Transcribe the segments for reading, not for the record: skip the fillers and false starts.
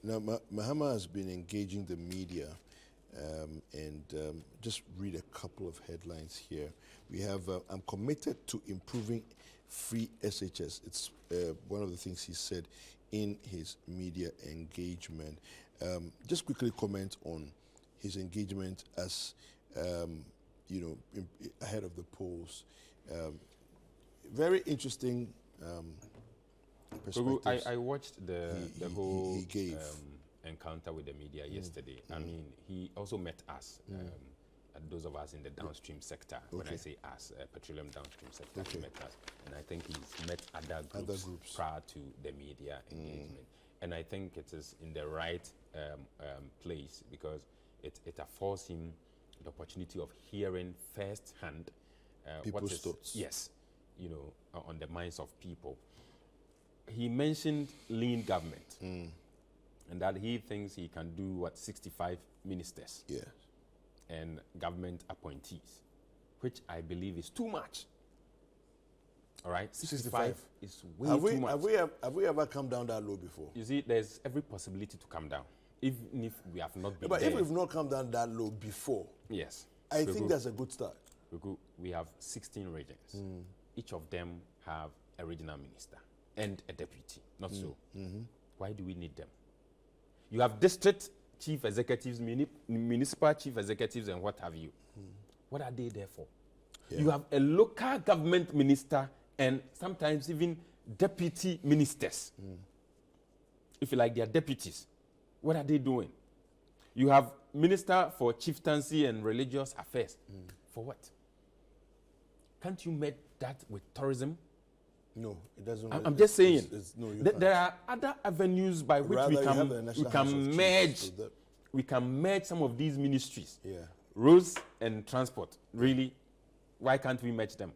Now, Mahama has been engaging the media, and just read a couple of headlines here. We have, I'm committed to improving free SHS. It's one of the things he said in his media engagement. Just quickly comment on his engagement as, ahead of the polls. Very interesting perspectives. I watched the whole he gave. Encounter with the media yesterday. I mean, he also met us, those of us in the downstream sector. Okay. When I say us, petroleum downstream sector, he met us. And I think he's met other groups prior to the media engagement. And I think it is in the right place, because it affords him the opportunity of hearing firsthand people's thoughts. Yes, on the minds of people. He mentioned lean government, and that he thinks he can do 65 ministers, yes, and government appointees, which I believe is too much. All right, 65 is way too much. Have we ever come down that low before? You see, there's every possibility to come down, even if we have not been but there. if we've not come down that low before, yes, I think that's a good start. We have 16 regions. Each of them have a regional minister and a deputy. Not so. Why do we need them? You have district chief executives, municipal chief executives, and what have you. What are they there for? Yeah. You have a local government minister and sometimes even deputy ministers. If you like, they are deputies. What are they doing? You have minister for chieftaincy and religious affairs. For what? Can't you make that with tourism? No, it doesn't. I'm just saying. There are other avenues by which we can merge some of these ministries. Yeah. Roads and transport. Really, why can't we merge them?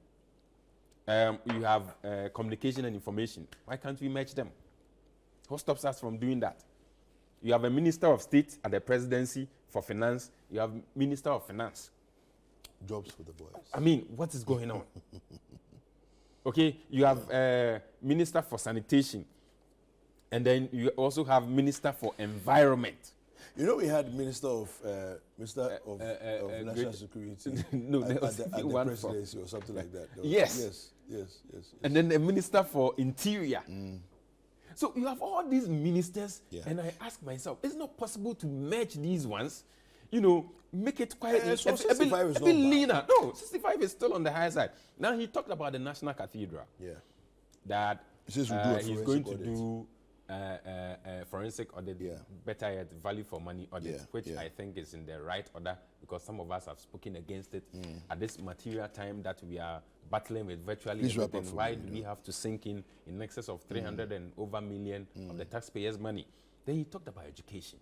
You have communication and information. Why can't we merge them? What stops us from doing that? You have a minister of state at the presidency for finance. You have minister of finance. Jobs for the boys. I mean, what is going on? Okay, you have minister for sanitation, and then you also have minister for environment. We had minister of national security no, at the presidency or something like that. Yes. And then a minister for interior. So you have all these ministers, and I ask myself, it's not possible to merge these ones, make it quite a bit leaner. No, 65 is still on the higher side. Now he talked about the National Cathedral. Yeah. That he's going to do forensic audit, better yet, value for money audit, which I think is in the right order, because some of us have spoken against it at this material time that we are battling with virtually everything. Why do we have to sink in excess of 300 and over million of the taxpayers' money? Then he talked about education,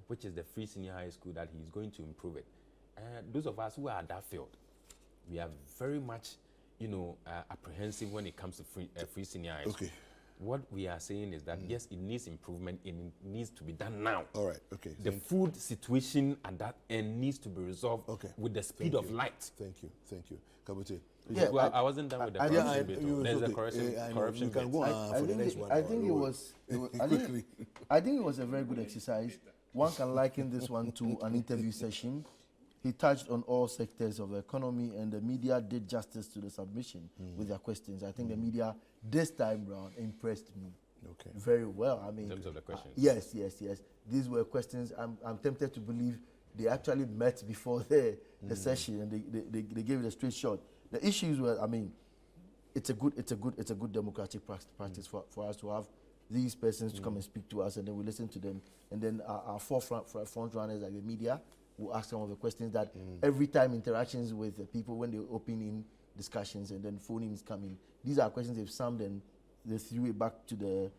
which is the free senior high school, that he's going to improve it. Those of us who are at that field, we are very much, apprehensive when it comes to free senior high school. What we are saying is that, yes, it needs improvement, it needs to be done now. All right, okay. The food situation at that end needs to be resolved with the speed of light. Thank you. Kabute. Yeah, I wasn't done with the corruption bit. There's a corruption bit. Can go on for the next one. I think it was a very good exercise. One can liken this one to an interview session. He touched on all sectors of the economy, and the media did justice to the submission with their questions. I think the media this time round impressed me very well. I mean, in terms of the questions. Yes. These were questions. I'm tempted to believe they actually met before the session, and they gave it a straight shot. The issues were, I mean, it's a good democratic practice for us to have these persons to come and speak to us, and then we listen to them, and then our front runners like the media will ask some of the questions that every time interactions with the people when they open in discussions and then phone-ins come in. These are questions they've summed and they threw it back to the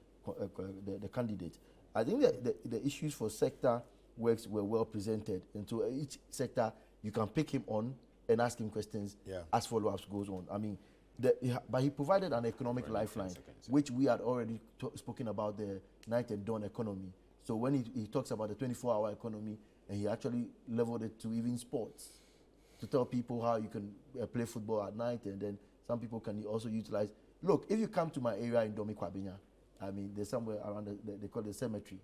candidate. I think that the issues for sector works were well presented, and to each sector you can pick him on and ask him questions as follow-ups goes on. I mean, but he provided an economic lifeline, which we had already spoken about, the night and dawn economy. So when he talks about the 24-hour economy, and he actually leveled it to even sports, to tell people how you can play football at night, and then some people can also utilize. Look, if you come to my area in Domi Kwabinya, I mean, there's somewhere around they call it the cemetery.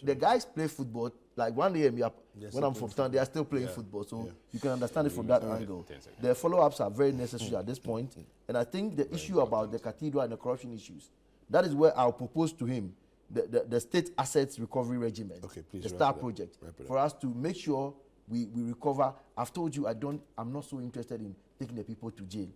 The guys play football. Like 1 a.m. when I'm from town, they are still playing football. So you can understand it from that angle. The follow-ups are very necessary at this point. And I think the issue about the cathedral and the corruption issues, that is where I'll propose to him the state assets recovery regimen, the STAR project, for us to make sure we recover. I've told you I'm not so interested in taking the people to jail.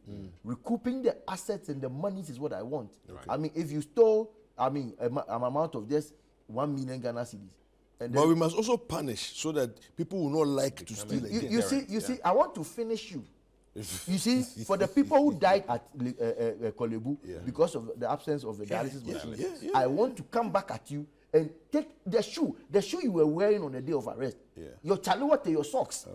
Recouping the assets and the monies is what I want. I mean, if you stole, an amount of just 1 million Ghana cedis. But we must also punish so that people will not like to steal again. You see, I want to finish you. You see, for the people who died at Kolebu because of the absence of the dialysis machine, I want to come back at you and take the shoe you were wearing on the day of arrest, your chalote, your socks.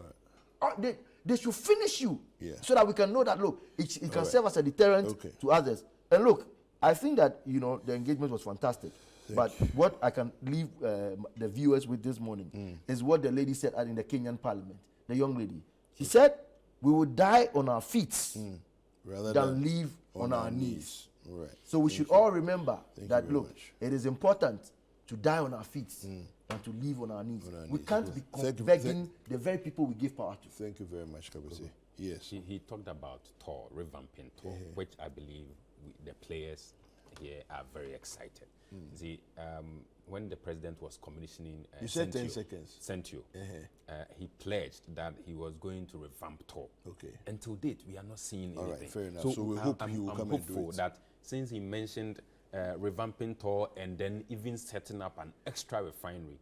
They should finish you so that we can know that, look, it can serve as a deterrent to others. And look, I think that, the engagement was fantastic. But what I can leave the viewers with this morning is what the lady said in the Kenyan parliament, the young lady. She said, we will die on our feet rather than live on our knees. Right. So we should all remember that, look, it is important to die on our feet than to live on our knees. We can't be begging the very people we give power to. Thank you very much, Kabese. Yes. He talked about Tor, revamping Tor, which I believe the players here are very excited. See, when the president was commissioning you said 10 seconds. Sentio, he pledged that he was going to revamp Tor. Okay. Until date, we are not seeing anything. All right, fair enough. So we hope he will come and do it. That since he mentioned revamping Tor and then even setting up an extra refinery,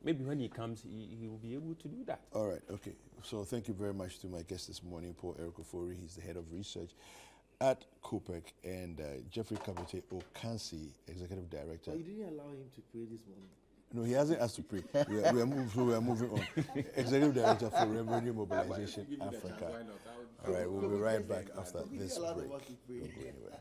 maybe when he comes, he will be able to do that. All right, okay. So thank you very much to my guest this morning, Paul Eric Ofori. He's the head of research at COPEC, and Jeffrey Kabete Okansi, Executive Director. But you didn't allow him to pray this morning. No, he hasn't asked to pray. we are moving on. Executive Director for Revenue Mobilization Africa. All right, we'll be right back after this break. Don't go anywhere.